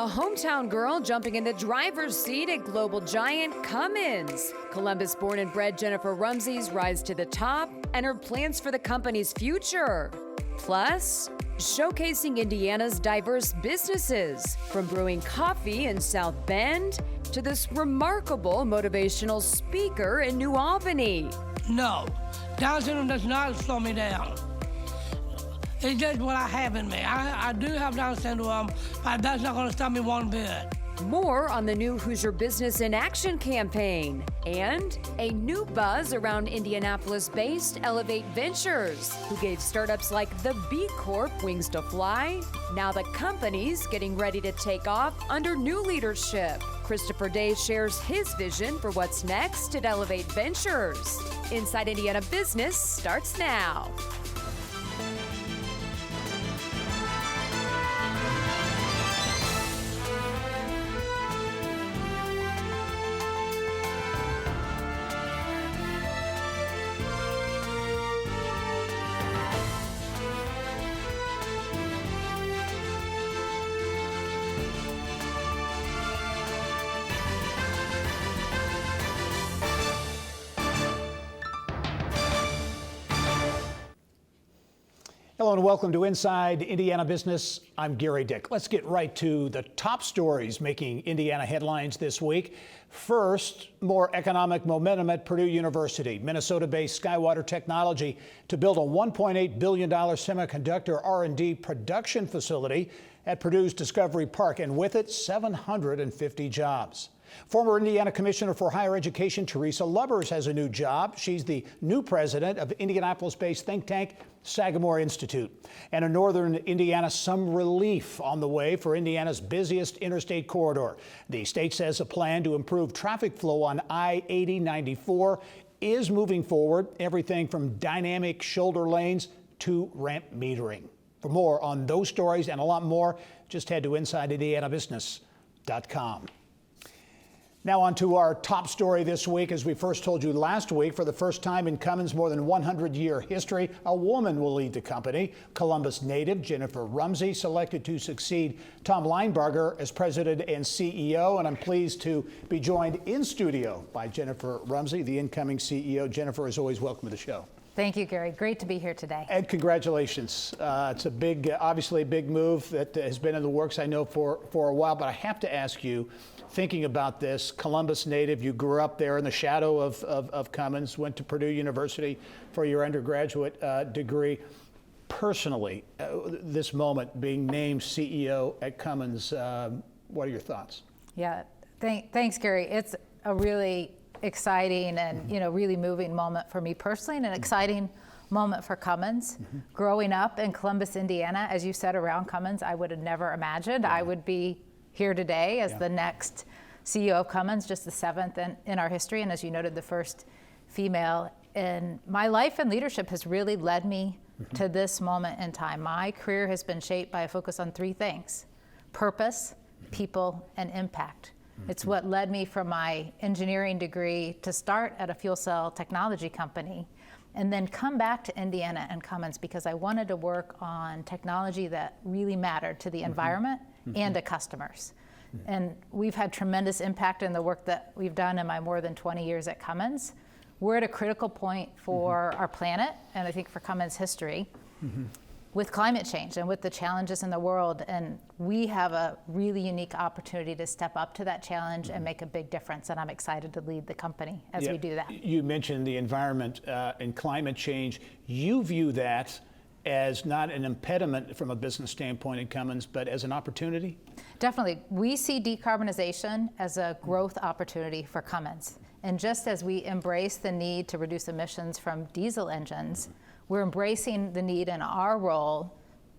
A hometown girl jumping in the driver's seat at global giant Cummins. Columbus-born and bred Jennifer Rumsey's rise to the top and her plans for the company's future. Plus, showcasing Indiana's diverse businesses, from brewing coffee in South Bend to this remarkable motivational speaker in New Albany. No, Down syndrome does not slow me down. It's just what I have in me. I do have Down syndrome, but that's not going to stop me one bit. More on the new Who's Your Business in Action campaign and a new buzz around Indianapolis-based Elevate Ventures, who gave startups like the B Corp wings to fly. Now the company's getting ready to take off under new leadership. Christopher Day shares his vision for what's next at Elevate Ventures. Inside Indiana Business starts now. Hello and welcome to Inside Indiana Business. I'm Gerry Dick. Let's get right to the top stories making Indiana headlines this week. First, more economic momentum at Purdue University. Minnesota-based Skywater Technology to build a $1.8 billion semiconductor R&D production facility at Purdue's Discovery Park, and with it, 750 jobs. Former Indiana Commissioner for Higher Education Teresa Lubbers has a new job. She's the new president of Indianapolis-based think tank Sagamore Institute. And in northern Indiana, some relief on the way for Indiana's busiest interstate corridor. The state says a plan to improve traffic flow on I-80-94 is moving forward, everything from dynamic shoulder lanes to ramp metering. For more on those stories and a lot more, just head to InsideIndianaBusiness.com. Now on to our top story this week. As we first told you last week, for the first time in Cummins' more than 100-year history, a woman will lead the company. Columbus native Jennifer Rumsey selected to succeed Tom Linebarger as president and CEO, and I'm pleased to be joined in studio by Jennifer Rumsey, the incoming CEO. Jennifer, as always, welcome to the show. Thank you, Gerry. Great to be here today. And congratulations. It's a big, obviously a big move that has been in the works, I know, for a while, but I have to ask you, thinking about this, Columbus native, you grew up there in the shadow of Cummins, went to Purdue University for your undergraduate degree. Personally, this moment, being named CEO at Cummins, what are your thoughts? Yeah, thanks, Gerry. It's a really exciting and really moving moment for me personally, and an exciting moment for Cummins. Growing up in Columbus, Indiana, as you said, around Cummins, I would have never imagined I would be here today as the next CEO of Cummins, just the seventh in our history, and as you noted, the first female. And my life and leadership has really led me to this moment in time. My career has been shaped by a focus on three things: purpose, people, and impact. It's what led me from my engineering degree to start at a fuel cell technology company and then come back to Indiana and Cummins because I wanted to work on technology that really mattered to the environment and to customers. And we've had tremendous impact in the work that we've done in my more than 20 years at Cummins. We're at a critical point for our planet, and I think for Cummins history, with climate change and with the challenges in the world. And we have a really unique opportunity to step up to that challenge and make a big difference. And I'm excited to lead the company as we do that. You mentioned the environment and climate change. You view that as not an impediment from a business standpoint in Cummins, but as an opportunity? Definitely. We see decarbonization as a growth opportunity for Cummins. And just as we embrace the need to reduce emissions from diesel engines, we're embracing the need in our role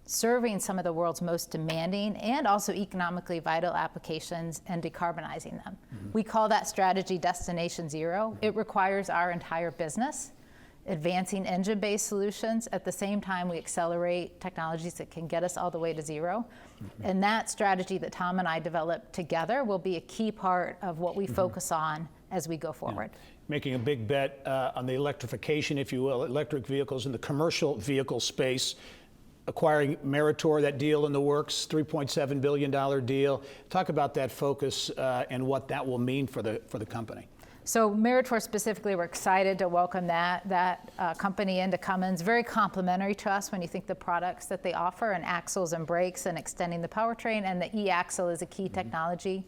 serving some of the world's most demanding and also economically vital applications and decarbonizing them. We call that strategy Destination Zero. It requires our entire business advancing engine-based solutions. At the same time, we accelerate technologies that can get us all the way to zero. And that strategy that Tom and I developed together will be a key part of what we focus on as we go forward. Making a big bet on the electrification, if you will, electric vehicles in the commercial vehicle space. acquiring Meritor, that deal in the works, $3.7 billion deal. Talk about that focus and what that will mean for the company. So Meritor specifically, we're excited to welcome that company into Cummins. Very complementary to us when you think the products that they offer, and axles and brakes and extending the powertrain, and the e-axle is a key technology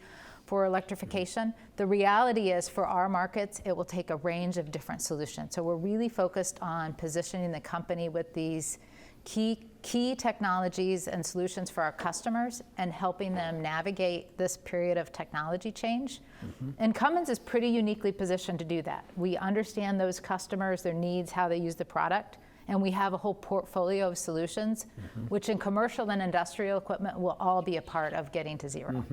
for electrification. The reality is, for our markets, it will take a range of different solutions. So we're really focused on positioning the company with these key technologies and solutions for our customers and helping them navigate this period of technology change. And Cummins is pretty uniquely positioned to do that. We understand those customers, their needs, how they use the product, and we have a whole portfolio of solutions, which in commercial and industrial equipment will all be a part of getting to zero.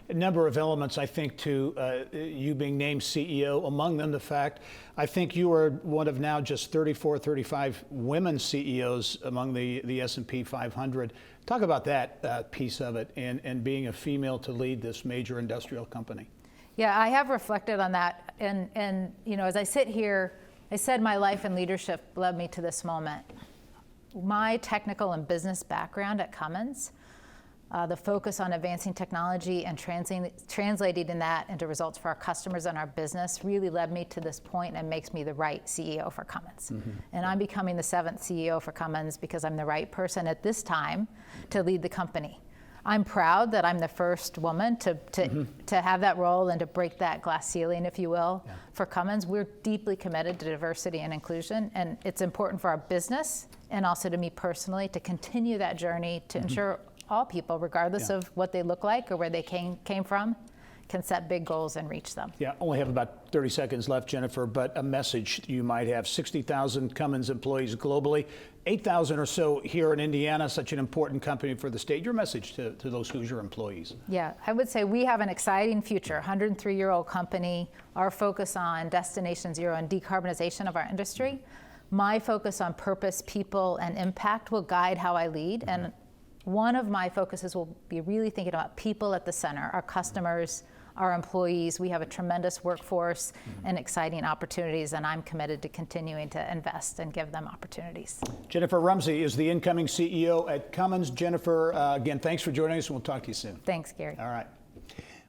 A number of elements, I think, to you being named CEO, among them the fact, I think you are one of now just 34, 35 women CEOs among the S&P 500. Talk about that piece of it and being a female to lead this major industrial company. Yeah, I have reflected on that. And you know, as I sit here, I said my life and leadership led me to this moment. My technical and business background at Cummins, the focus on advancing technology and translating that into results for our customers and our business really led me to this point and makes me the right CEO for Cummins. And I'm becoming the 7th CEO for Cummins because I'm the right person at this time to lead the company. I'm proud that I'm the first woman to have that role and to break that glass ceiling, if you will, for Cummins. We're deeply committed to diversity and inclusion, and it's important for our business and also to me personally to continue that journey to ensure all people, regardless of what they look like or where they came from, can set big goals and reach them. Yeah, only have about 30 seconds left, Jennifer, but a message you might have. 60,000 Cummins employees globally, 8,000 or so here in Indiana, such an important company for the state. Your message to those Hoosier employees. Yeah, I would say we have an exciting future, 103-year-old company, our focus on Destination Zero and decarbonization of our industry. My focus on purpose, people, and impact will guide how I lead. And one of my focuses will be really thinking about people at the center, our customers, our employees. We have a tremendous workforce and exciting opportunities, and I'm committed to continuing to invest and give them opportunities. Jennifer Rumsey is the incoming CEO at Cummins. Jennifer, again, thanks for joining us, and we'll talk to you soon. Thanks, Gary. All right.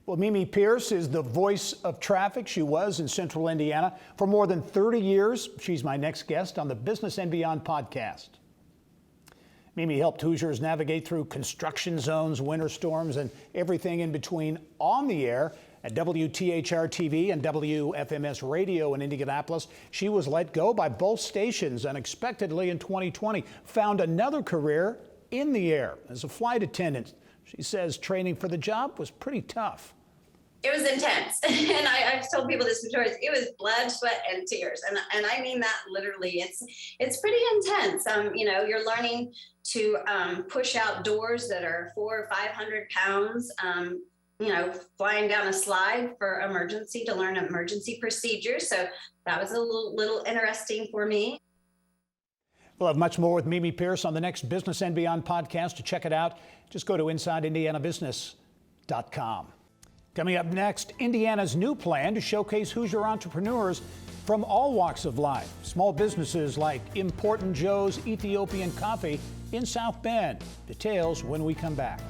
Well, Mimi Pierce is the voice of traffic. She was in Central Indiana for more than 30 years. She's my next guest on the Business and Beyond podcast. Mimi helped Hoosiers navigate through construction zones, winter storms, and everything in between on the air at WTHR-TV and WFMS Radio in Indianapolis. She was let go by both stations unexpectedly in 2020, found another career in the air as a flight attendant. She says training for the job was pretty tough. It was intense. And I've told people this before. It was blood, sweat, and tears. And I mean that literally. It's pretty intense. You know, you're learning to push out doors that are 400 or 500 pounds, you know, flying down a slide for emergency to learn emergency procedures. So that was a little interesting for me. We'll have much more with Mimi Pierce on the next Business and Beyond podcast. To check it out, just go to InsideIndianaBusiness.com. Coming up next, Indiana's new plan to showcase Hoosier entrepreneurs from all walks of life. Small businesses like Important Joe's Ethiopian Coffee in South Bend. Details when we come back.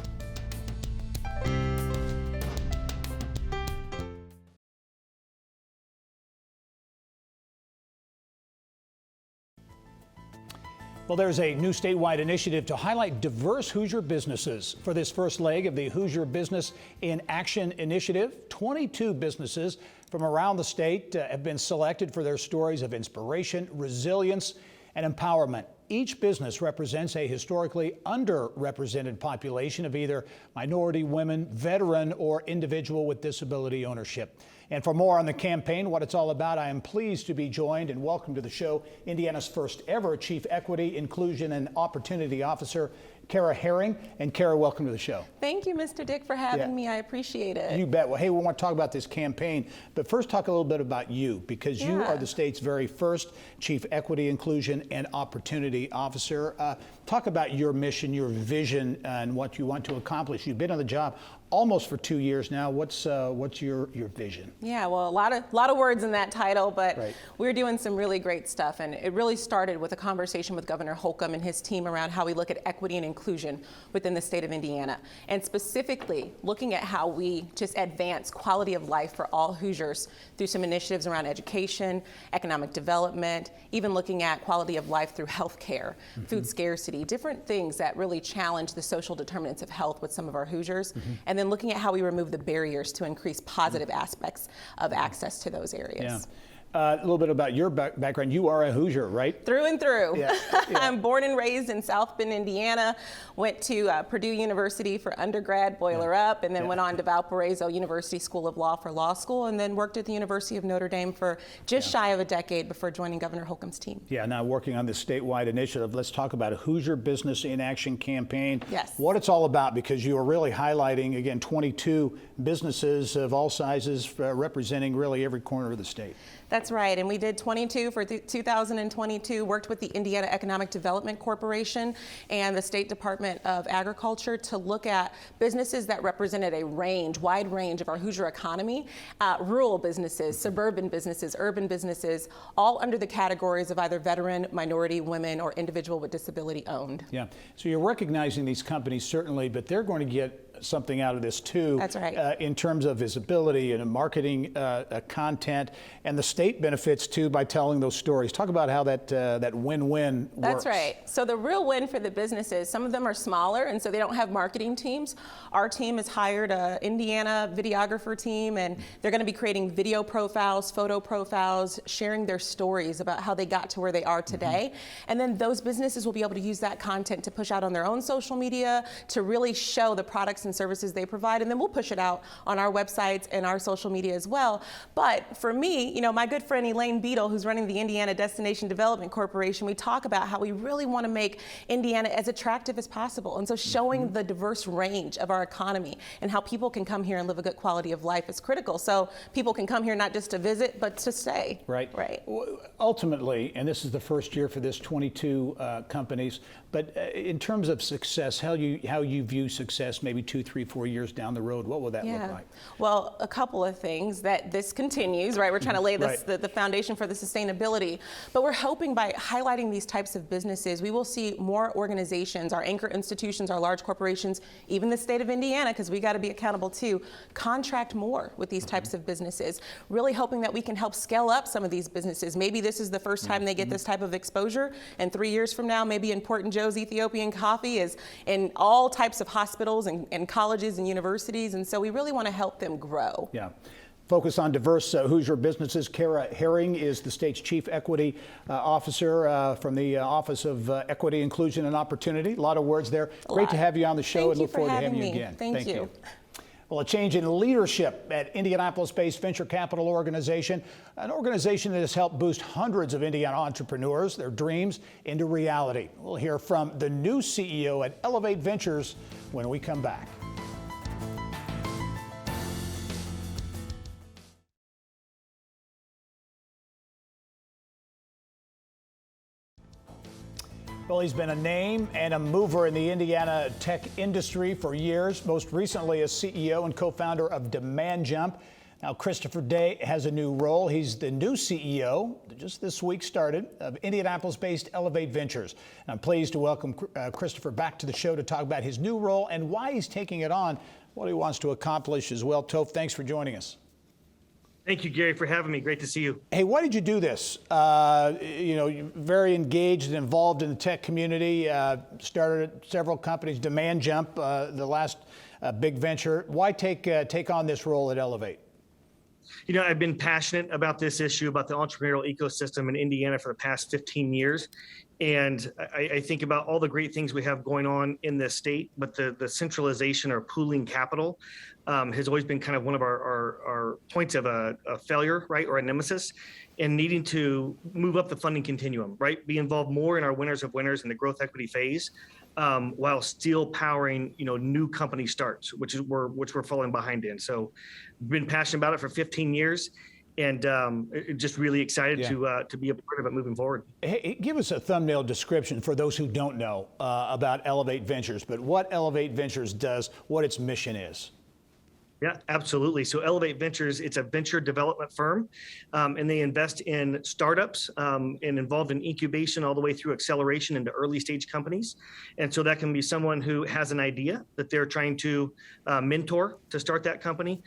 Well, there's a new statewide initiative to highlight diverse Hoosier businesses. For this first leg of the Hoosier Business in Action initiative, 22 businesses from around the state have been selected for their stories of inspiration, resilience, and empowerment. Each business represents a historically underrepresented population of either minority women, veteran, or individual with disability ownership. And for more on the campaign, what it's all about, I am pleased to be joined and welcome to the show Indiana's first ever Chief Equity, Inclusion, and Opportunity Officer, Kara Herring. And Kara, welcome to the show. Thank you, Mr. Dick, for having me. I appreciate it. You bet. Well, hey, we want to talk about this campaign, but first talk a little bit about you, because you are the state's very first Chief Equity, Inclusion, and Opportunity Officer. Talk about your mission, your vision, and what you want to accomplish. You've been on the job almost for 2 years now. What's your vision? Yeah, well, a lot of words in that title, but Right. we're doing some really great stuff. And it really started with a conversation with Governor Holcomb and his team around how we look at equity and inclusion within the state of Indiana. And specifically looking at how we just advance quality of life for all Hoosiers through some initiatives around education, economic development, even looking at quality of life through health care, food scarcity, different things that really challenge the social determinants of health with some of our Hoosiers. And then looking at how we remove the barriers to increase positive aspects of access to those areas. Yeah. A little bit about your background. You are a Hoosier, right? Through and through. Yeah. I'm born and raised in South Bend, Indiana. Went to Purdue University for undergrad, boiler up, and then went on to Valparaiso University School of Law for law school, and then worked at the University of Notre Dame for just shy of a decade before joining Governor Holcomb's team. Yeah, now working on this statewide initiative. Let's talk about a Hoosier Business in Action campaign. Yes. What it's all about, because you are really highlighting, again, 22 businesses of all sizes representing really every corner of the state. That's right, and we did 22 for 2022, worked with the Indiana Economic Development Corporation and the State Department of Agriculture to look at businesses that represented a wide range of our Hoosier economy, rural businesses, suburban businesses, urban businesses, all under the categories of either veteran, minority, women, or individual with disability owned. Yeah, so you're recognizing these companies certainly, but they're going to get something out of this too. That's right. In terms of visibility and marketing content, and the state benefits too by telling those stories. Talk about how that win-win works. That's right. So the real win for the businesses, some of them are smaller and so they don't have marketing teams. Our team has hired an Indiana videographer team, and they're going to be creating video profiles, photo profiles, sharing their stories about how they got to where they are today. And then those businesses will be able to use that content to push out on their own social media to really show the products and services they provide, and then we'll push it out on our websites and our social media as well. But for me, my good friend Elaine Beadle, who's running the Indiana Destination Development Corporation, we talk about how we really want to make Indiana as attractive as possible. And so showing the diverse range of our economy and how people can come here and live a good quality of life is critical. So people can come here not just to visit, but to stay. Right. Right. Ultimately, and this is the first year for this 22 companies, but in terms of success, how you view success maybe 2, 3, 4 years down the road, what will that look like? Well, a couple of things that this continues, right? We're trying to lay this, the foundation for the sustainability, but we're hoping by highlighting these types of businesses, we will see more organizations, our anchor institutions, our large corporations, even the state of Indiana, because we got to be accountable too, contract more with these types of businesses, really hoping that we can help scale up some of these businesses. Maybe this is the first time they get this type of exposure, and 3 years from now, maybe Important Joe's Ethiopian Coffee is in all types of hospitals and colleges and universities, and so we really want to help them grow. Yeah. Focus on diverse Hoosier businesses. Kara Herring is the state's Chief Equity Officer from the Office of Equity, Inclusion, and Opportunity. A lot of words there. Great to have you on the show, and look forward to having you again. Thank you. Well, a change in leadership at Indianapolis-based venture capital organization, an organization that has helped boost hundreds of Indiana entrepreneurs, their dreams into reality. We'll hear from the new CEO at Elevate Ventures when we come back. Well, he's been a name and a mover in the Indiana tech industry for years, most recently as CEO and co-founder of Demand Jump. Now, Christopher Day has a new role. He's the new CEO, just this week started, of Indianapolis-based Elevate Ventures. And I'm pleased to welcome Christopher back to the show to talk about his new role and why he's taking it on, what he wants to accomplish as well. Toph, thanks for joining us. Thank you, Gerry, for having me. Great to see you. Hey, why did you do this? You're very engaged and involved in the tech community, started several companies, Demand Jump, the last big venture. Why take on this role at Elevate? I've been passionate about this issue, about the entrepreneurial ecosystem in Indiana for the past 15 years. And I think about all the great things we have going on in the state, but the centralization or pooling capital has always been kind of one of our points of a failure, right, or a nemesis, and needing to move up the funding continuum, right, be involved more in our winners of winners in the growth equity phase, while still powering, new company starts, which we're falling behind in. So, been passionate about it for 15 years. And just really excited to be a part of it moving forward. Hey, give us a thumbnail description for those who don't know about Elevate Ventures, but what Elevate Ventures does, what its mission is. Yeah, absolutely. So Elevate Ventures, it's a venture development firm, and they invest in startups and involved in incubation all the way through acceleration into early stage companies. And so that can be someone who has an idea that they're trying to mentor to start that company.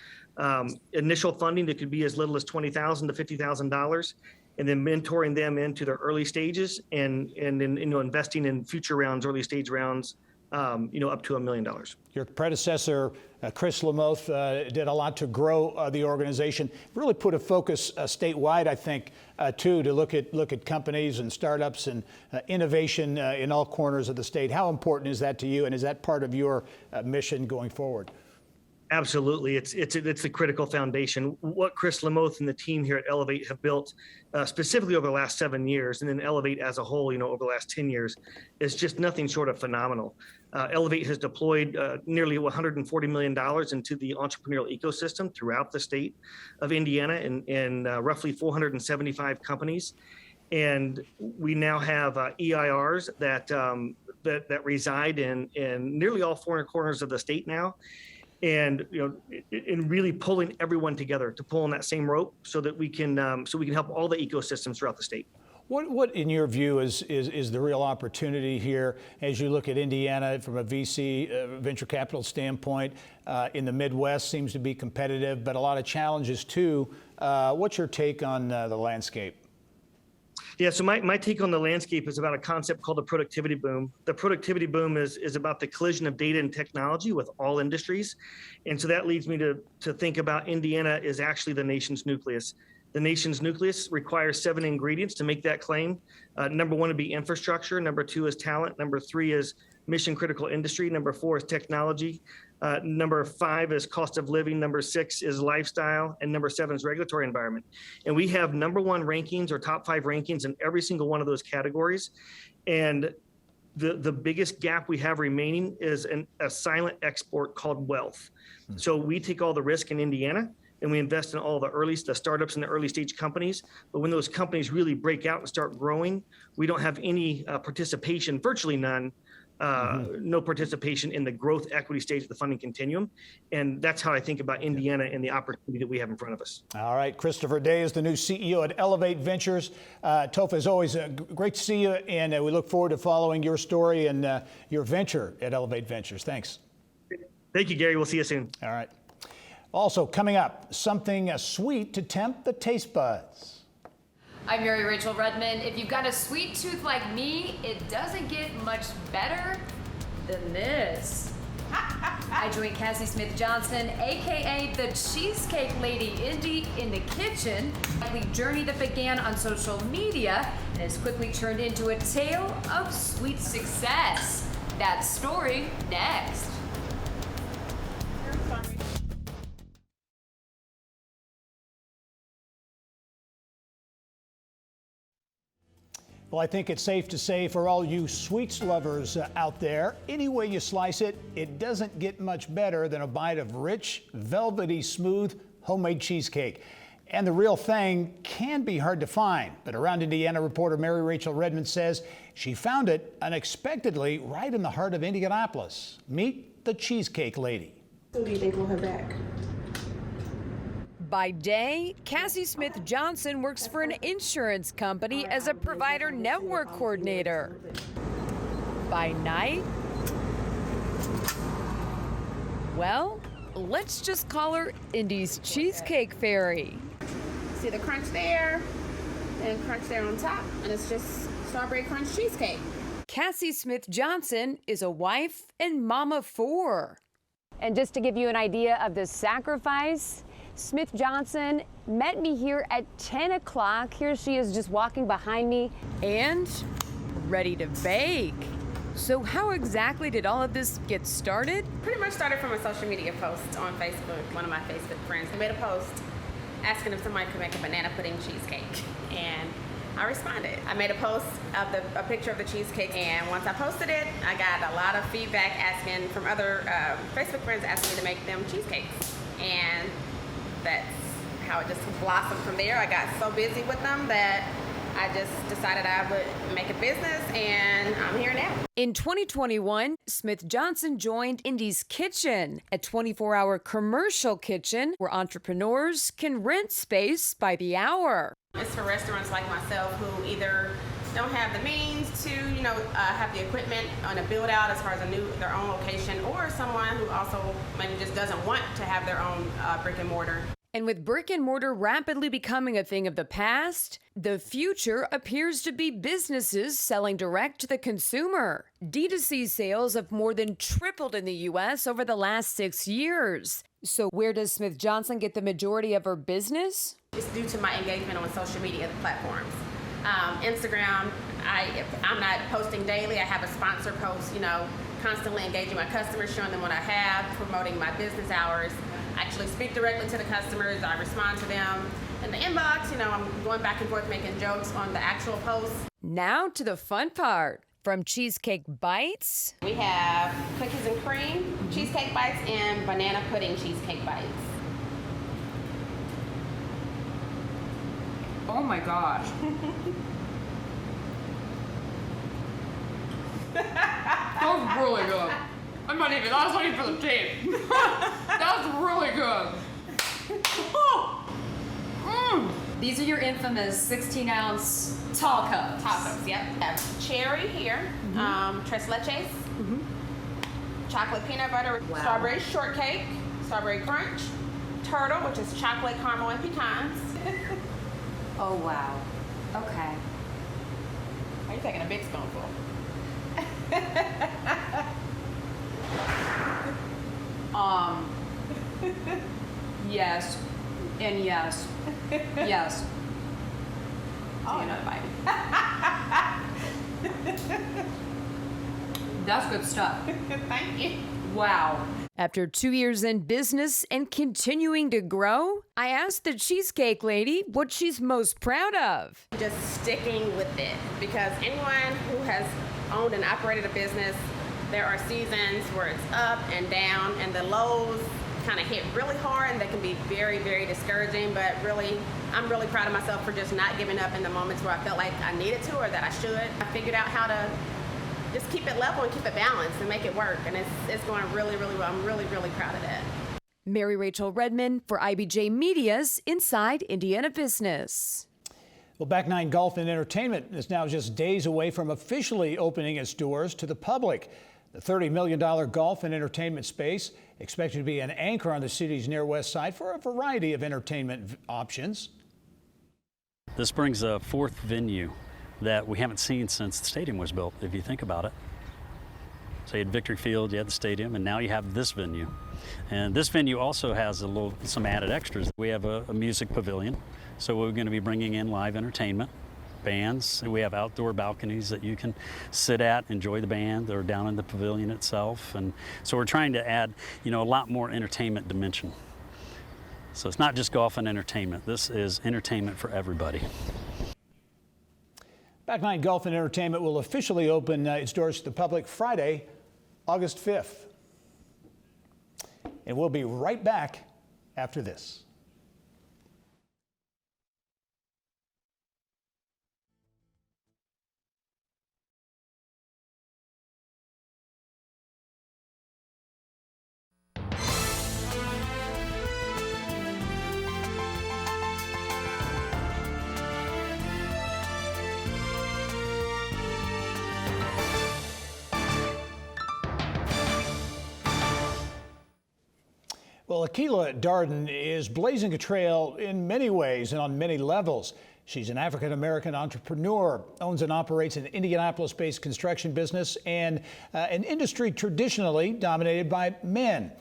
Initial funding that could be as little as $20,000 to $50,000, and then mentoring them into their early stages and then investing in future rounds, early stage rounds, up to $1 million. Your predecessor, Chris Lamoth, did a lot to grow the organization. Really put a focus statewide, I think, too, to look at companies and startups and innovation in all corners of the state. How important is that to you, and is that part of your mission going forward? Absolutely. It's the critical foundation. What Chris Lamoth and the team here at Elevate have built specifically over the last 7 years, and then Elevate as a whole, over the last 10 years, is just nothing short of phenomenal. Elevate has deployed nearly $140 million into the entrepreneurial ecosystem throughout the state of Indiana in roughly 475 companies. And we now have EIRs that reside in nearly all 4 corners of the state now. And in really pulling everyone together to pull on that same rope so that we can help all the ecosystems throughout the state. What in your view is the real opportunity here as you look at Indiana from a VC venture capital standpoint? In the Midwest seems to be competitive, but a lot of challenges too. What's your take on the landscape? Yeah, so my take on the landscape is about a concept called the productivity boom. The productivity boom is about the collision of data and technology with all industries. And so that leads me to think about Indiana is actually the nation's nucleus. The nation's nucleus requires 7 ingredients to make that claim. Number 1 would be infrastructure. Number 2 is talent. Number 3 is mission critical industry. Number 4 is technology. Number 5 is cost of living. Number 6 is lifestyle. And number 7 is regulatory environment. And we have number 1 rankings or top 5 rankings in every single one of those categories. And the biggest gap we have remaining is a silent export called wealth. So we take all the risk in Indiana, and we invest in all the startups and the early stage companies. But when those companies really break out and start growing, we don't have any participation, virtually none, no participation in the growth equity stage of the funding continuum. And that's how I think about Indiana and the opportunity that we have in front of us. All right, Christopher Day is the new CEO at Elevate Ventures. Toph, as always, great to see you, and we look forward to following your story and your venture at Elevate Ventures. Thanks. Thank you, Gary. We'll see you soon. All right. Also coming up, something sweet to tempt the taste buds. I'm Mary Rachel Rudman. If you've got a sweet tooth like me, it doesn't get much better than this. I joined Cassie Smith Johnson, aka the Cheesecake Lady, in the kitchen. A journey that began on social media and has quickly turned into a tale of sweet success. That story next. Well, I think it's safe to say for all you sweets lovers out there, any way you slice it, it doesn't get much better than a bite of rich, velvety smooth homemade cheesecake. And the real thing can be hard to find, but Around Indiana reporter Mary Rachel Redmond says she found it unexpectedly right in the heart of Indianapolis. Meet the Cheesecake Lady. Who do you think will have back? By day, Cassie Smith Johnson works for an insurance company as a provider network coordinator. By night, well, let's just call her Indy's Cheesecake Fairy. See the crunch there and crunch there on top, and it's just strawberry crunch cheesecake. Cassie Smith Johnson is a wife and mom of 4. And just to give you an idea of the sacrifice, Smith Johnson met me here at 10 o'clock. Here she is just walking behind me. And ready to bake. So how exactly did all of this get started? Pretty much started from a social media post on Facebook. One of my Facebook friends made a post asking if somebody could make a banana pudding cheesecake. And I responded. I made a post of a picture of the cheesecake, and once I posted it, I got a lot of feedback asking from other Facebook friends asking me to make them cheesecakes. And that's how it just blossomed from there. I got so busy with them that I just decided I would make a business, and I'm here now. In 2021, Smith Johnson joined Indy's Kitchen, a 24-hour commercial kitchen where entrepreneurs can rent space by the hour. It's for restaurants like myself who either don't have the means to, have the equipment on a build out as far as their own location, or someone who also maybe just doesn't want to have their own brick and mortar. And with brick and mortar rapidly becoming a thing of the past, the future appears to be businesses selling direct to the consumer. D2C sales have more than tripled in the U.S. over the last 6 years. So where does Smith Johnson get the majority of her business? It's due to my engagement on social media platforms. Instagram, I'm not posting daily. I have a sponsor post, constantly engaging my customers, showing them what I have, promoting my business hours. I actually speak directly to the customers. I respond to them in the inbox. I'm going back and forth making jokes on the actual posts. Now to the fun part. From cheesecake bites. We have cookies and cream cheesecake bites and banana pudding cheesecake bites. Oh my gosh. That was really good. That was not even for the tape. That was really good. These are your infamous 16-ounce tall cups. Tall cups, yep. I have cherry here, tres leches, chocolate peanut butter, strawberry shortcake, strawberry crunch, turtle, which is chocolate caramel and pecans. Oh wow. Okay. Are you taking a big spoonful? Yes. And yes. Yes. Oh, another bite. That's good stuff. Thank you. Wow. After 2 years in business and continuing to grow, I asked the Cheesecake Lady what she's most proud of. Just sticking with it, because anyone who has owned and operated a business, there are seasons where it's up and down, and the lows kind of hit really hard, and they can be very, very discouraging. But really, I'm really proud of myself for just not giving up in the moments where I felt like I needed to or that I should. I figured out how to just keep it level and keep it balanced and make it work, and it's going really, really well. I'm really, really proud of that. Mary Rachel Redmond for IBJ Media's Inside Indiana Business. Well, Back Nine Golf and Entertainment is now just days away from officially opening its doors to the public. The $30 million golf and entertainment space expected to be an anchor on the city's near west side for a variety of entertainment options. This brings a fourth venue that we haven't seen since the stadium was built, if you think about it. So you had Victory Field, you had the stadium, and now you have this venue. And this venue also has some added extras. We have a music pavilion, so we're going to be bringing in live entertainment, bands. We have outdoor balconies that you can sit at, enjoy the band, or down in the pavilion itself. And so we're trying to add, a lot more entertainment dimension. So it's not just golf and entertainment. This is entertainment for everybody. Back Nine Golf and Entertainment will officially open its doors to the public Friday, August 5th. And we'll be right back after this. Well, Aquila Darden is blazing a trail in many ways and on many levels. She's an African-American entrepreneur, owns and operates an Indianapolis-based construction business and an industry traditionally dominated by men.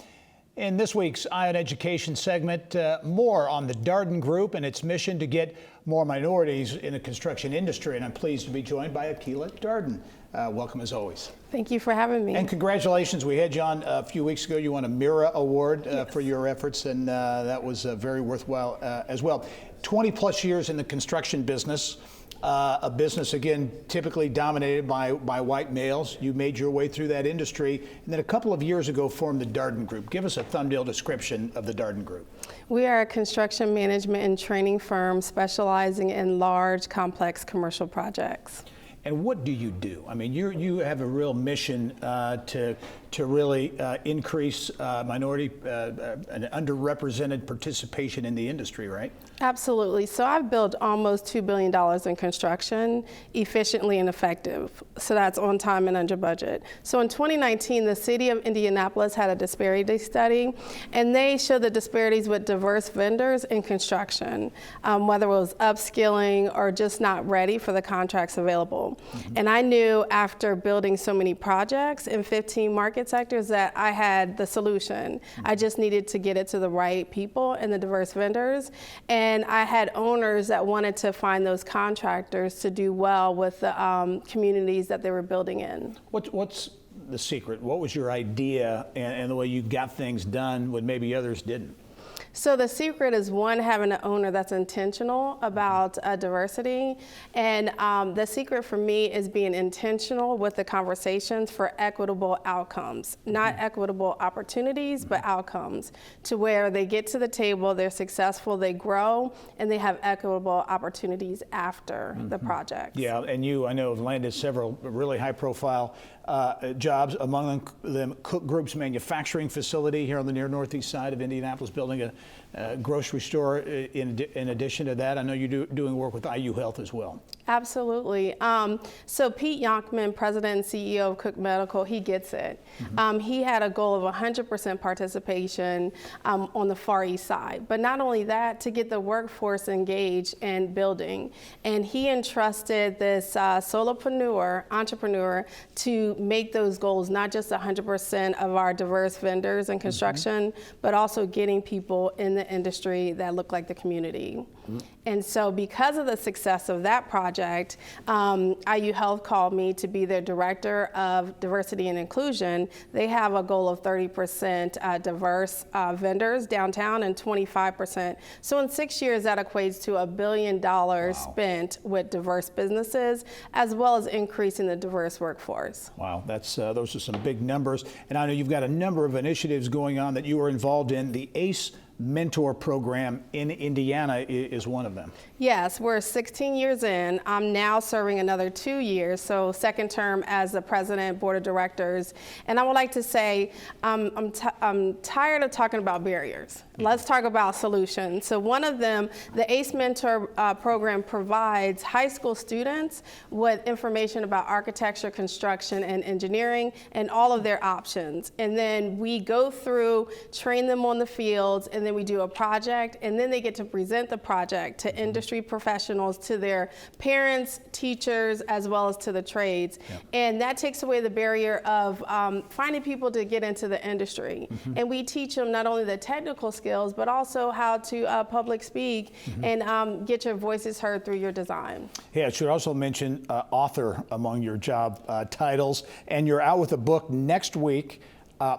In this week's Eye on Education segment, more on the Darden Group and its mission to get more minorities in the construction industry. And I'm pleased to be joined by Aquila Darden. Welcome as always. Thank you for having me. And congratulations. We had you on a few weeks ago. You won a Mira Award for your efforts, and that was very worthwhile as well. 20 plus years in the construction business. a business, again, typically dominated by white males. You made your way through that industry, and then a couple of years ago formed the Darden Group. Give us a thumbnail description of the Darden Group. We are a construction management and training firm specializing in large, complex commercial projects. And what do you do? I mean, you have a real mission to really increase minority and underrepresented participation in the industry, right? Absolutely. So I've built almost $2 billion in construction efficiently and effective. So that's on time and under budget. So in 2019, the city of Indianapolis had a disparity study, and they showed the disparities with diverse vendors in construction, whether it was upskilling or just not ready for the contracts available. Mm-hmm. And I knew after building so many projects in 15 market sectors that I had the solution. Mm-hmm. I just needed to get it to the right people and the diverse vendors. And I had owners that wanted to find those contractors to do well with the communities that they were building in. What's the secret? What was your idea and the way you got things done when maybe others didn't? So the secret is, one, having an owner that's intentional about diversity. And the secret for me is being intentional with the conversations for equitable outcomes, not equitable opportunities, but outcomes, to where they get to the table, they're successful, they grow, and they have equitable opportunities after the project. Yeah, and you, I know, have landed several really high-profile jobs, among them Cook Group's manufacturing facility here on the near northeast side of Indianapolis, building a grocery store. In addition to that, I know you're doing work with IU Health as well. Absolutely. So Pete Yonkman, President and CEO of Cook Medical, he gets it. Mm-hmm. He had a goal of 100% participation on the Far East side. But not only that, to get the workforce engaged and building. And he entrusted this entrepreneur to make those goals, not just 100% of our diverse vendors in construction, mm-hmm. but also getting people in the industry that look like the community. Mm-hmm. And so because of the success of that project, IU Health called me to be their director of diversity and inclusion. They have a goal of 30% diverse vendors downtown and 25%. So in 6 years, that equates to $1 billion spent with diverse businesses, as well as increasing the diverse workforce. Wow, that's those are some big numbers. And I know you've got a number of initiatives going on that you are involved in. The ACE Mentor program in Indiana is one of them. Yes, we're 16 years in. I'm now serving another 2 years, so second term as the president, board of directors. And I would like to say I'm tired of talking about barriers. Let's talk about solutions. So one of them, the ACE Mentor program provides high school students with information about architecture, construction, and engineering, and all of their options. And then we go through, train them on the fields, and then we do a project, and then they get to present the project to industry professionals, to their parents, teachers, as well as to the trades. Yep. And that takes away the barrier of finding people to get into the industry. Mm-hmm. And we teach them not only the technical skills, but also how to public speak mm-hmm. and get your voices heard through your design. Yeah, I should also mention author among your job titles, and you're out with a book next week.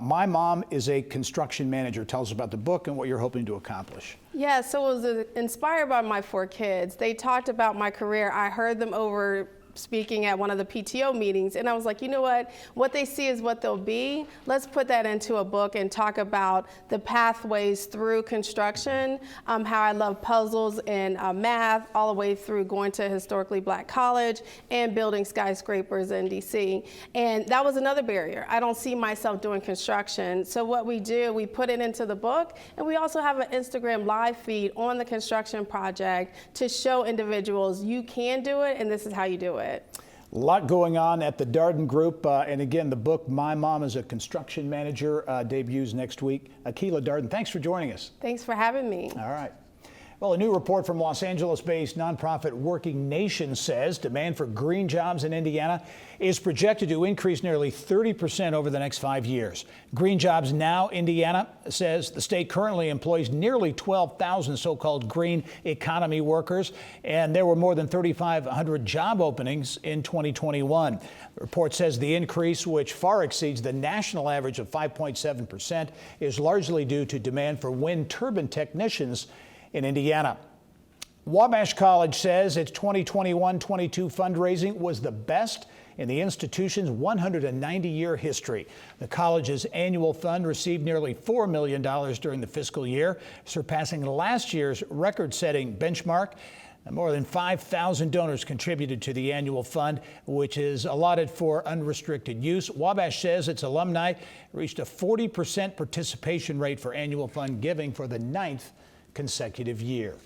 My Mom is a Construction Manager. Tell us about the book and what you're hoping to accomplish. Yeah, so it was inspired by my 4 kids. They talked about my career. I heard them over speaking at one of the PTO meetings, and I was like, you know what they see is what they'll be. Let's put that into a book and talk about the pathways through construction, how I love puzzles and math, all the way through going to a historically Black college and building skyscrapers in DC. And that was another barrier. I don't see myself doing construction. So what we do, we put it into the book, and we also have an Instagram live feed on the construction project to show individuals you can do it, and this is how you do it. A lot going on at the Darden Group, and again, the book My Mom is a Construction Manager debuts next week. Aquila Darden, thanks for joining us. Thanks for having me. All right. Well, a new report from Los Angeles-based nonprofit Working Nation says demand for green jobs in Indiana is projected to increase nearly 30% over the next 5 years. Green Jobs Now Indiana says the state currently employs nearly 12,000 so-called green economy workers, and there were more than 3,500 job openings in 2021. The report says the increase, which far exceeds the national average of 5.7%, is largely due to demand for wind turbine technicians in Indiana. Wabash College says its 2021-22 fundraising was the best in the institution's 190-year history. The college's annual fund received nearly $4 million during the fiscal year, surpassing last year's record-setting benchmark. More than 5,000 donors contributed to the annual fund, which is allotted for unrestricted use. Wabash says its alumni reached a 40% participation rate for annual fund giving for the 9th consecutive year.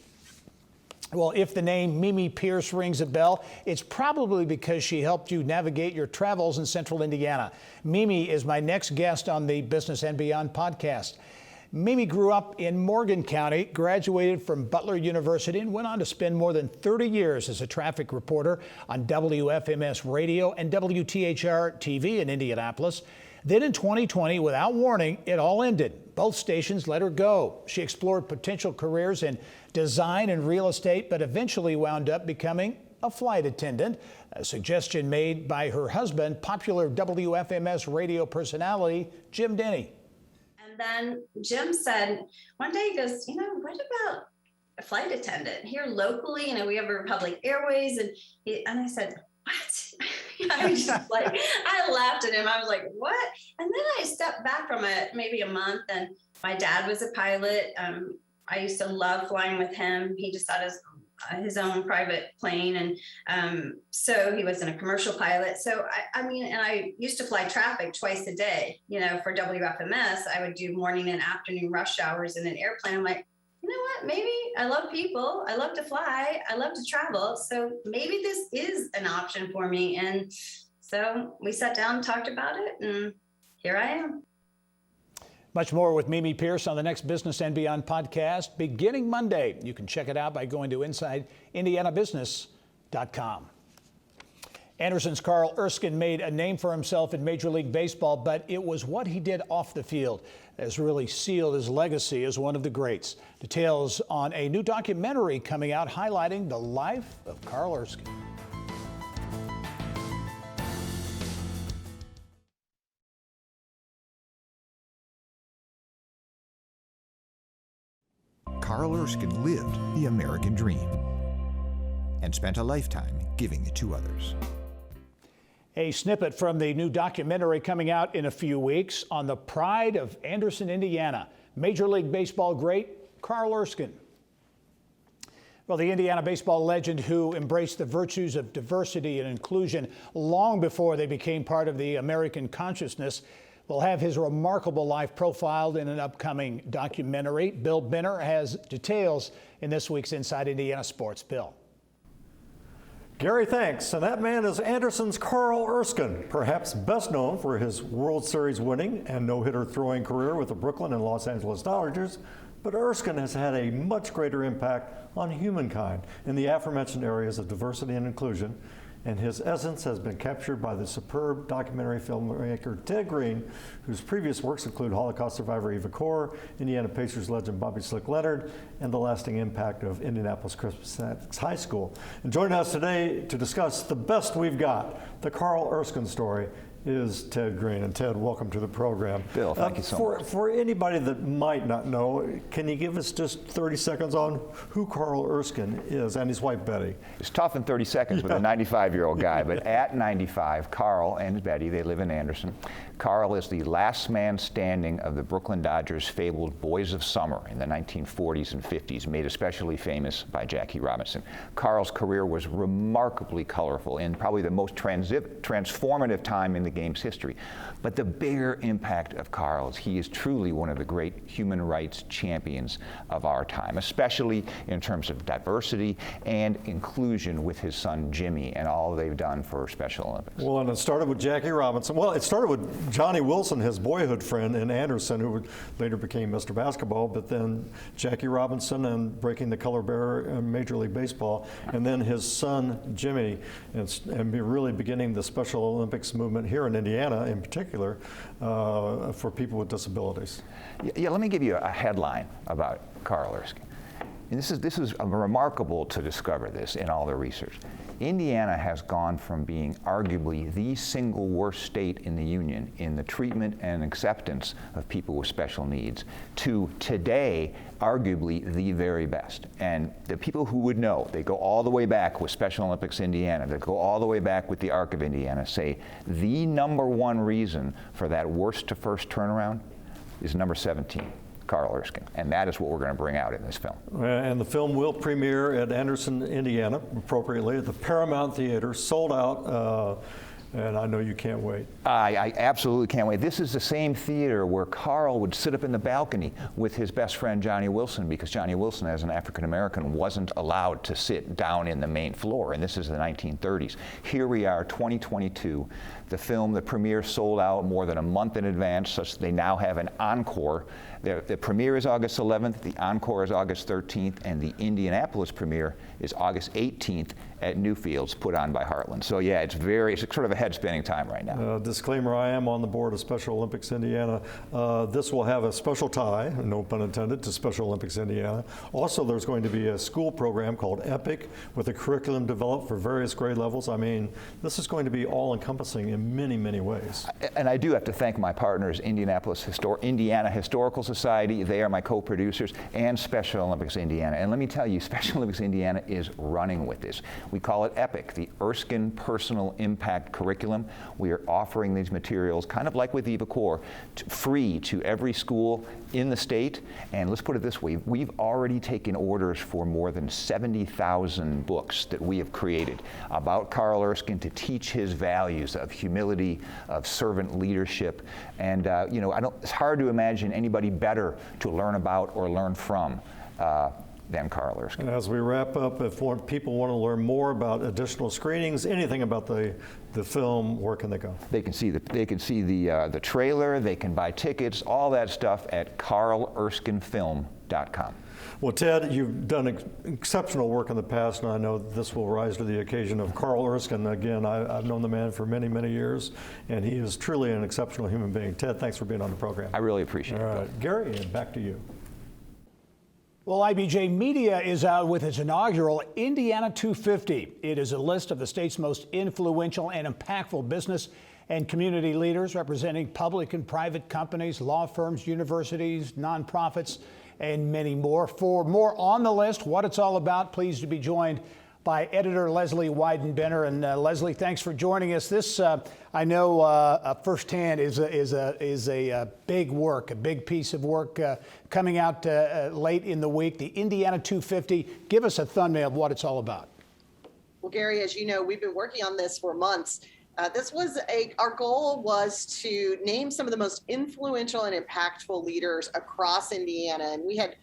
Well, if the name Mimi Pierce rings a bell, it's probably because she helped you navigate your travels in central Indiana. Mimi is my next guest on the Business and Beyond podcast. Mimi grew up in Morgan County, graduated from Butler University, and went on to spend more than 30 years as a traffic reporter on WFMS Radio and WTHR TV in Indianapolis. Then in 2020, without warning, it all ended. Both stations let her go. She explored potential careers in design and real estate, but eventually wound up becoming a flight attendant, a suggestion made by her husband, popular WFMS radio personality, Jim Denny. And then Jim said, one day he goes, what about a flight attendant here locally? We have Republic Airways. And I said, what? I was just I laughed at him. I was like, what? And then I stepped back from it maybe a month, and my dad was a pilot. I used to love flying with him. He just got his own private plane. And so he wasn't a commercial pilot. So, I used to fly traffic twice a day, for WFMS. I would do morning and afternoon rush hours in an airplane. I'm like, you know what, maybe I love people. I love to fly. I love to travel. So maybe this is an option for me. And so we sat down and talked about it, and here I am. Much more with Mimi Pierce on the next Business and Beyond podcast beginning Monday. You can check it out by going to InsideIndianaBusiness.com. Anderson's Karl Erskine made a name for himself in Major League Baseball, but it was what he did off the field that has really sealed his legacy as one of the greats. Details on a new documentary coming out highlighting the life of Karl Erskine. Karl Erskine lived the American dream and spent a lifetime giving it to others. A snippet from the new documentary coming out in a few weeks on the pride of Anderson, Indiana, Major League Baseball great Karl Erskine. Well, the Indiana baseball legend who embraced the virtues of diversity and inclusion long before they became part of the American consciousness will have his remarkable life profiled in an upcoming documentary. Bill Benner has details in this week's Inside Indiana Sports. Bill. Gary, thanks. And that man is Anderson's Karl Erskine, perhaps best known for his World Series winning and no-hitter throwing career with the Brooklyn and Los Angeles Dodgers. But Erskine has had a much greater impact on humankind in the aforementioned areas of diversity and inclusion, and his essence has been captured by the superb documentary filmmaker Ted Green, whose previous works include Holocaust survivor Eva Kor, Indiana Pacers legend Bobby Slick Leonard, and the lasting impact of Indianapolis Christian High School. And joining us today to discuss the best we've got, the Karl Erskine story, is Ted Green. And Ted, welcome to the program. Bill, thank you so much. For anybody that might not know, can you give us just 30 seconds on who Karl Erskine is and his wife Betty? It's tough in 30 seconds with a 95-year-old guy, but at 95, Karl and Betty, they live in Anderson. Karl is the last man standing of the Brooklyn Dodgers' fabled Boys of Summer in the 1940s and 50s, made especially famous by Jackie Robinson. Karl's career was remarkably colorful and probably the most transformative time in the game's history. But the bigger impact of Karl is he is truly one of the great human rights champions of our time, especially in terms of diversity and inclusion with his son Jimmy and all they've done for Special Olympics. Well, and it started with Jackie Robinson. Well, it started with Johnny Wilson, his boyhood friend in Anderson, who later became Mr. Basketball, but then Jackie Robinson and breaking the color barrier in Major League Baseball, and then his son Jimmy, and really beginning the Special Olympics movement here in Indiana in particular for people with disabilities. Yeah, let me give you a headline about Karl Erskine. And this is remarkable to discover this in all the research. Indiana has gone from being arguably the single worst state in the union in the treatment and acceptance of people with special needs to today arguably the very best. And the people who would know, they go all the way back with Special Olympics Indiana, they go all the way back with the Arc of Indiana, say the #1 reason for that worst to first turnaround is number 17. Karl Erskine, and that is what we're going to bring out in this film. And the film will premiere at Anderson, Indiana, appropriately, at the Paramount Theater, sold out, and I know you can't wait. I absolutely can't wait. This is the same theater where Karl would sit up in the balcony with his best friend Johnny Wilson, because Johnny Wilson, as an African American, wasn't allowed to sit down in the main floor, and this is the 1930s. Here we are, 2022. The film, the premiere sold out more than a month in advance, such that they now have an encore. The premiere is August 11th, the encore is August 13th, and the Indianapolis premiere is August 18th at Newfields, put on by Heartland. So yeah, it's sort of a head-spinning time right now. Disclaimer, I am on the board of Special Olympics Indiana. This will have a special tie, no pun intended, to Special Olympics Indiana. Also, there's going to be a school program called EPIC with a curriculum developed for various grade levels. I mean, this is going to be all-encompassing in many, many ways. And I do have to thank my partners, Indiana Historical Society, they are my co-producers, and Special Olympics Indiana. And let me tell you, Special Olympics Indiana is running with this. We call it EPIC, the Erskine Personal Impact Curriculum. We are offering these materials, kind of like with Eva Core, free to every school in the state. And let's put it this way, we've already taken orders for more than 70,000 books that we have created about Karl Erskine to teach his values of humility, of servant leadership. And it's hard to imagine anybody better to learn about or learn from than Karl Erskine. As we wrap up, if people want to learn more about additional screenings, anything about the film, where can they go? They can see the trailer, they can buy tickets, all that stuff at karlerskinefilm.com. Well, Ted, you've done exceptional work in the past, and I know this will rise to the occasion of Karl Erskine. Again, I've known the man for many, many years, and he is truly an exceptional human being. Ted, thanks for being on the program. I really appreciate it. All right, Gerry, and back to you. Well, IBJ Media is out with its inaugural Indiana 250. It is a list of the state's most influential and impactful business and community leaders representing public and private companies, law firms, universities, nonprofits, and many more. For more on the list, what it's all about, pleased to be joined by editor Leslie Weidenbender. And Leslie, thanks for joining us. This, I know firsthand, is a big work, a big piece of work coming out late in the week. The Indiana 250. Give us a thumbnail of what it's all about. Well, Gerry, as you know, we've been working on this for months. Our goal was to name some of the most influential and impactful leaders across Indiana, and we had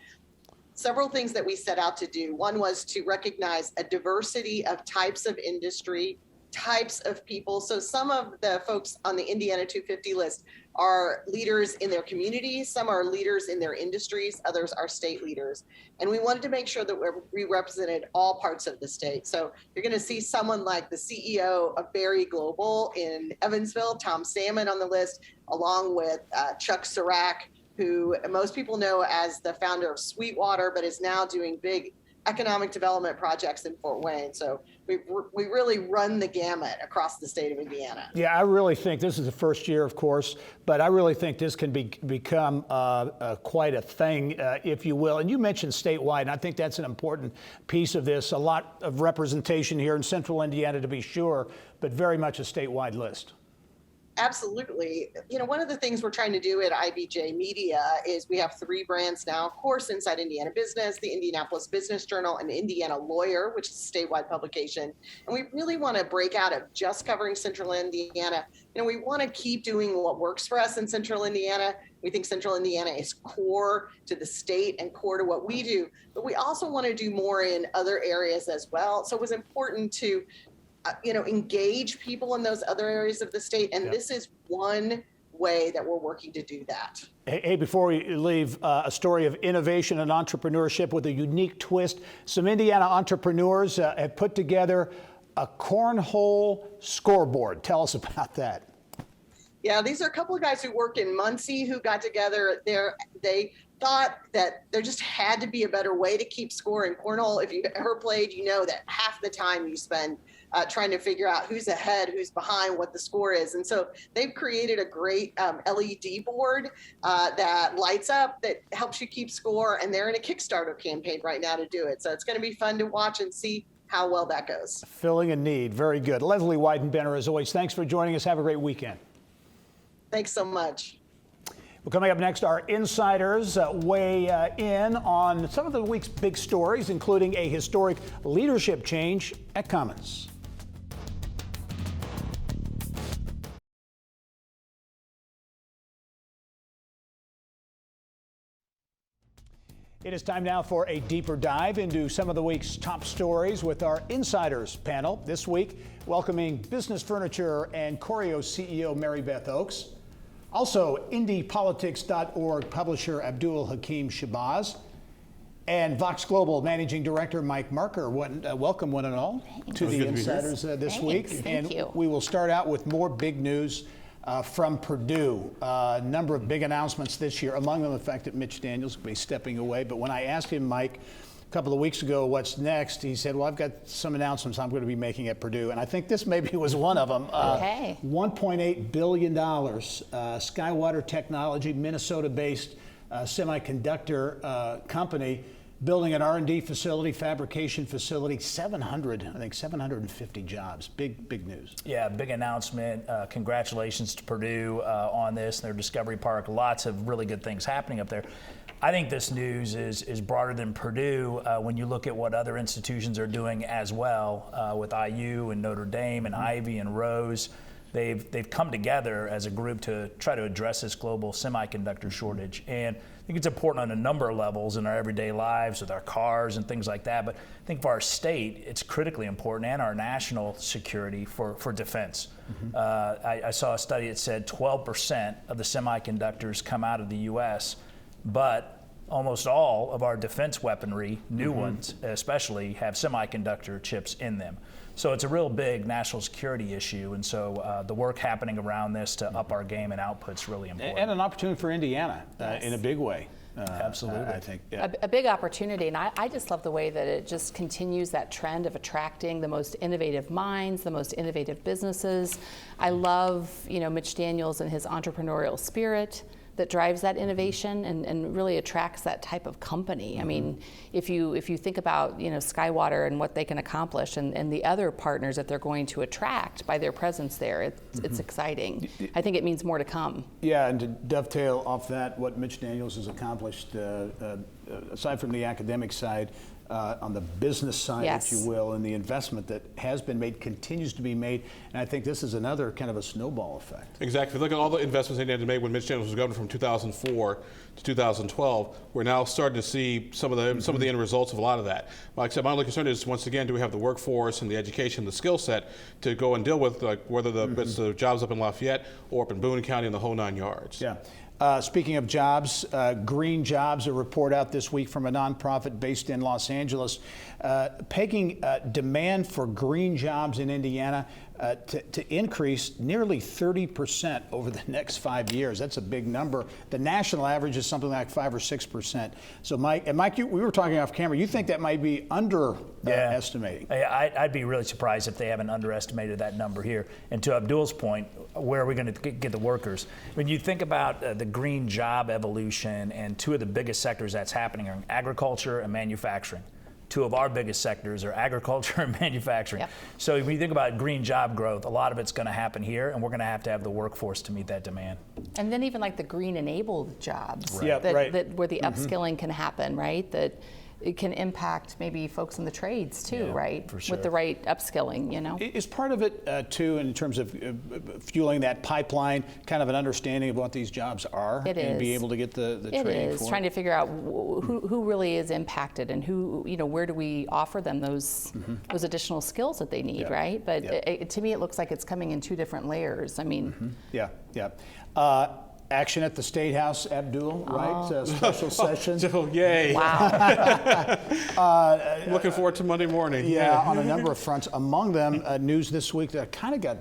several things that we set out to do. One was to recognize a diversity of types of industry, types of people. So some of the folks on the Indiana 250 list are leaders in their communities, some are leaders in their industries, others are state leaders. And we wanted to make sure that we represented all parts of the state. So you're going to see someone like the CEO of Berry Global in Evansville, Tom Salmon, on the list, along with Chuck Sirac, who most people know as the founder of Sweetwater, but is now doing big economic development projects in Fort Wayne. So we really run the gamut across the state of Indiana. Yeah, I really think this is the first year, of course, but I really think this can become quite a thing, if you will. And you mentioned statewide, and I think that's an important piece of this. A lot of representation here in central Indiana, to be sure, but very much a statewide list. Absolutely. You know, one of the things we're trying to do at IBJ Media is we have 3 brands now, of course, inside Indiana Business, the Indianapolis Business Journal, and Indiana Lawyer, which is a statewide publication. And we really want to break out of just covering central Indiana. You know, we want to keep doing what works for us in central Indiana. We think central Indiana is core to the state and core to what we do, but we also want to do more in other areas as well. So it was important to engage people in those other areas of the state. And This is one way that we're working to do that. Hey, before we leave, a story of innovation and entrepreneurship with a unique twist. Some Indiana entrepreneurs have put together a cornhole scoreboard. Tell us about that. Yeah, these are a couple of guys who work in Muncie who got together. They thought that there just had to be a better way to keep score in cornhole. If you've ever played, you know that half the time you spend trying to figure out who's ahead, who's behind, what the score is. And so they've created a great LED board that lights up, that helps you keep score. And they're in a Kickstarter campaign right now to do it. So it's going to be fun to watch and see how well that goes. Filling a need. Very good. Leslie Weidenbender, as always, thanks for joining us. Have a great weekend. Thanks so much. Well, coming up next, our insiders weigh in on some of the week's big stories, including a historic leadership change at Cummins. It is time now for a deeper dive into some of the week's top stories with our Insiders panel. This week, welcoming Business Furniture and Choreo CEO Mary Beth Oakes. Also, IndiePolitics.org publisher Abdul Hakim Shabazz. And Vox Global Managing Director Mike Marker. Welcome one and all to the Insiders this week. Thank you. We will start out with more big news from Purdue. A number of big announcements this year, among them the fact that Mitch Daniels will be stepping away. But when I asked him, Mike, a couple of weeks ago, what's next, he said, well, I've got some announcements I'm going to be making at Purdue. And I think this maybe was one of them. Okay. $1.8 billion. Skywater Technology, Minnesota-based semiconductor company, building an R&D facility, fabrication facility, 750 jobs. Big news. Yeah, big announcement. Congratulations to Purdue on this and their Discovery Park. Lots of really good things happening up there. I think this news is broader than Purdue when you look at what other institutions are doing as well with IU and Notre Dame and Ivy and Rose. They've come together as a group to try to address this global semiconductor shortage. And I think it's important on a number of levels in our everyday lives with our cars and things like that. But I think for our state, it's critically important, and our national security for defense. I saw a study that said 12% of the semiconductors come out of the U.S., but almost all of our defense weaponry, new ones especially, have semiconductor chips in them. So it's a real big national security issue, and so the work happening around this to up our game and output is really important. And an opportunity for Indiana in a big way. Absolutely. I think. A big opportunity, and I just love the way that it just continues that trend of attracting the most innovative minds, the most innovative businesses. I love, Mitch Daniels and his entrepreneurial spirit that drives that innovation and really attracts that type of company. I mean, if you think about Skywater and what they can accomplish and the other partners that they're going to attract by their presence there, it's exciting. I think it means more to come. Yeah, and to dovetail off that, what Mitch Daniels has accomplished, aside from the academic side, on the business side, if you will, and the investment that has been made, continues to be made. And I think this is another kind of a snowball effect. Exactly. Look at all the investments they had to make when Mitch Daniels was governor from 2004 to 2012. We're now starting to see some of the end results of a lot of that. Like I said, my only concern is, once again, do we have the workforce and the education, the skill set to go and deal with, like, whether it's the jobs up in Lafayette or up in Boone County and the whole 9 yards. Yeah. Speaking of jobs, Green Jobs, a report out this week from a nonprofit based in Los Angeles, pegging demand for green jobs in Indiana to increase nearly 30% over the next 5 years. That's a big number. The national average is something like 5 or 6%. So, Mike, we were talking off camera. You think that might be underestimating? I'd be really surprised if they haven't underestimated that number here. And to Abdul's point, where are we going to get the workers? When you think about the green job evolution, and two of the biggest sectors that's happening are agriculture and manufacturing. Two of our biggest sectors are agriculture and manufacturing. Yep. So when you think about green job growth, a lot of it's going to happen here, and we're going to have the workforce to meet that demand. And then even like the green-enabled jobs, right. that where the upskilling can happen, right? That it can impact maybe folks in the trades too, right? For sure. With the right upskilling, Is part of it too, in terms of fueling that pipeline, kind of an understanding of what these jobs are, and be able to get the training It is for trying to figure out who really is impacted, and who, where do we offer them those additional skills that they need, right? But to me, it looks like it's coming in two different layers. I mean, action at the State House, Abdul, right? Special session. Oh, yay. Wow. Looking forward to Monday morning. Yeah, on a number of fronts. Among them, news this week that kind of got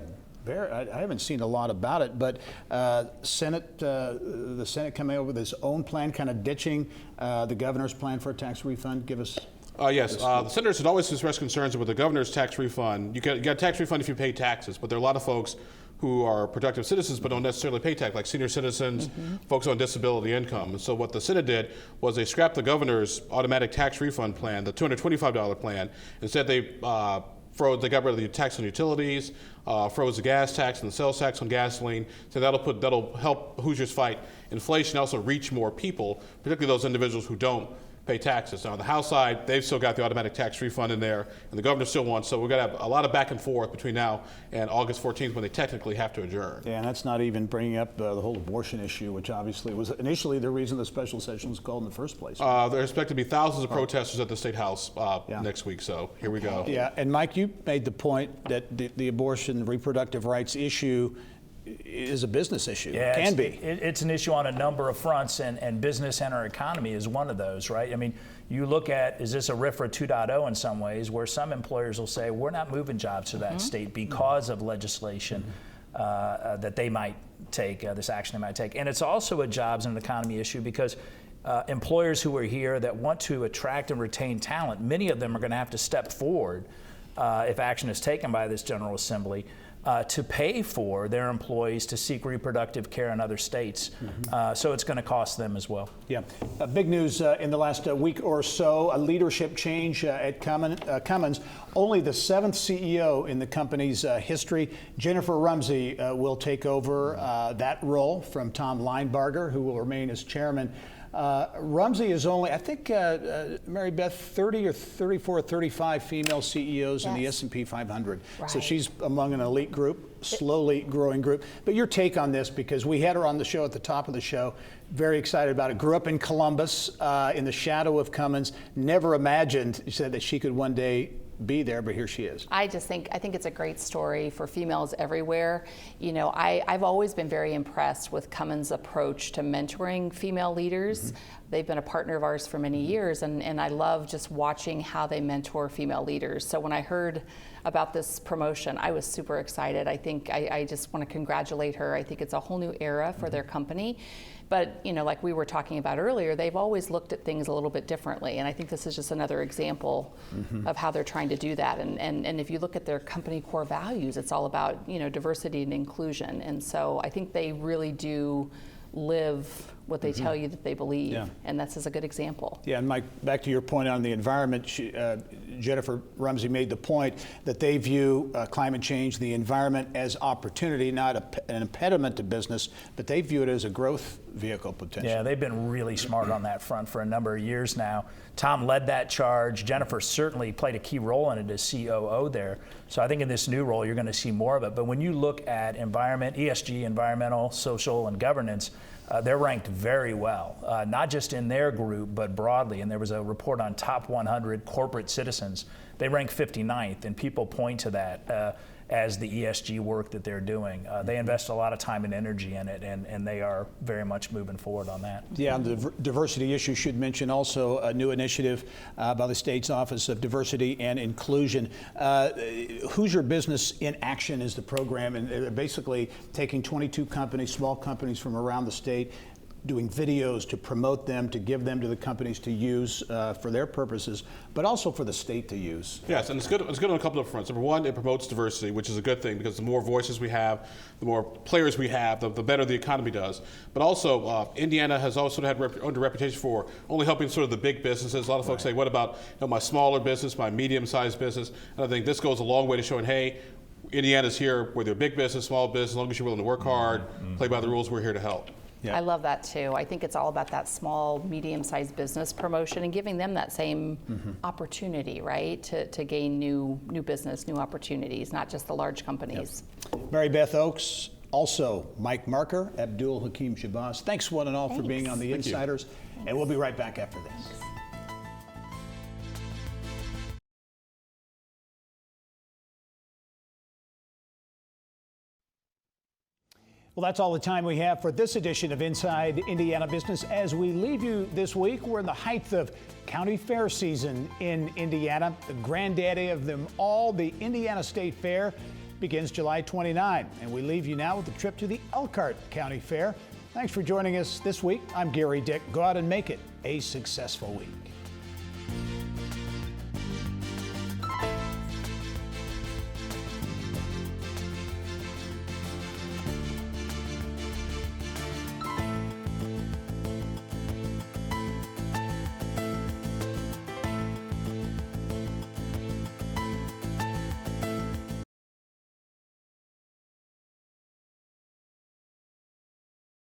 I haven't seen a lot about it, but the Senate coming over with its own plan, kind of ditching the governor's plan for a tax refund. Give us Yes, the senators had always expressed concerns with the governor's tax refund. You get a tax refund if you pay taxes, but there are a lot of folks who are productive citizens but don't necessarily pay tax, like senior citizens, folks on disability income. And so what the Senate did was they scrapped the governor's automatic tax refund plan, the $225 plan. Instead, they got rid of the tax on utilities, froze the gas tax and the sales tax on gasoline. So that'll help Hoosiers fight inflation, also reach more people, particularly those individuals who don't pay taxes. Now, on the House side, they've still got the automatic tax refund in there, and the governor still wants. So we're going to have a lot of back and forth between now and August 14th when they technically have to adjourn. Yeah, and that's not even bringing up the whole abortion issue, which obviously was initially the reason the special session was called in the first place. There expect to be thousands of protesters at the State House next week, so here we go. Yeah, and Mike, you made the point that the abortion, reproductive rights issue is a business issue. Yeah, can be. It's an issue on a number of fronts, and business and our economy is one of those, right? I mean, you look at, is this a RFRA 2.0 in some ways, where some employers will say, we're not moving jobs to that state because of legislation that they might take, this action they might take. And it's also a jobs and economy issue because employers who are here that want to attract and retain talent, many of them are going to have to step forward if action is taken by this General Assembly to pay for their employees to seek reproductive care in other states. So it's going to cost them as well. Yeah. Big news in the last week or so, a leadership change at Cummins. Only the 7th CEO in the company's history. Jennifer Rumsey will take over that role from Tom Linebarger, who will remain as chairman. Rumsey is only, I think, Mary Beth, 30 or 34, 35 female CEOs in the S&P 500. Right. So she's among an elite group, slowly growing group. But your take on this, because we had her on the show at the top of the show, very excited about it. Grew up in Columbus, in the shadow of Cummins. Never imagined, she said, that she could one day be there, but here she is. I think it's a great story for females everywhere. You know, I've always been very impressed with Cummins' approach to mentoring female leaders. They've been a partner of ours for many years, and I love just watching how they mentor female leaders. So when I heard about this promotion, I was super excited. I think I just want to congratulate her. I think it's a whole new era for their company. But, you know, like we were talking about earlier, they've always looked at things a little bit differently. And I think this is just another example of how they're trying to do that. And if you look at their company core values, it's all about, you know, diversity and inclusion. And so I think they really do live what they tell you that they believe. And that's a good example. Yeah, and Mike, back to your point on the environment, Jennifer Rumsey made the point that they view climate change, the environment, as opportunity, not an impediment to business, but they view it as a growth vehicle potential. Yeah, they've been really smart on that front for a number of years now. Tom led that charge. Jennifer certainly played a key role in it as COO there. So I think in this new role, you're going to see more of it. But when you look at environment, ESG, environmental, social, and governance, they're ranked very well, not just in their group, but broadly. And there was a report on top 100 corporate citizens. They rank 59th, and people point to that as the ESG work that they're doing. They invest a lot of time and energy in it, and they are very much moving forward on that. Yeah, the diversity issue should mention also a new initiative by the state's Office of Diversity and Inclusion. Hoosier Business in Action is the program, and they're basically taking 22 companies, small companies from around the state, doing videos to promote them, to give them to the companies to use for their purposes, but also for the state to use. Yes, and it's good on a couple of fronts. Number one, it promotes diversity, which is a good thing because the more voices we have, the more players we have, the better the economy does. But also, Indiana has also had earned a reputation for only helping sort of the big businesses. A lot of folks say, what about my smaller business, my medium-sized business? And I think this goes a long way to showing, hey, Indiana's here, whether you're big business, small business, as long as you're willing to work hard, play by the rules, we're here to help. I love that too. I think it's all about that small, medium-sized business promotion and giving them that same opportunity, right, to gain new business, new opportunities, not just the large companies. Mary Beth Oakes, also Mike Marker, Abdul Hakim Shabazz. Thanks one and all for being on the Insiders, and we'll be right back after this. Well, that's all the time we have for this edition of Inside Indiana Business. As we leave you this week, we're in the height of county fair season in Indiana. The granddaddy of them all, the Indiana State Fair, begins July 29. And we leave you now with a trip to the Elkhart County Fair. Thanks for joining us this week. I'm Gerry Dick. Go out and make it a successful week.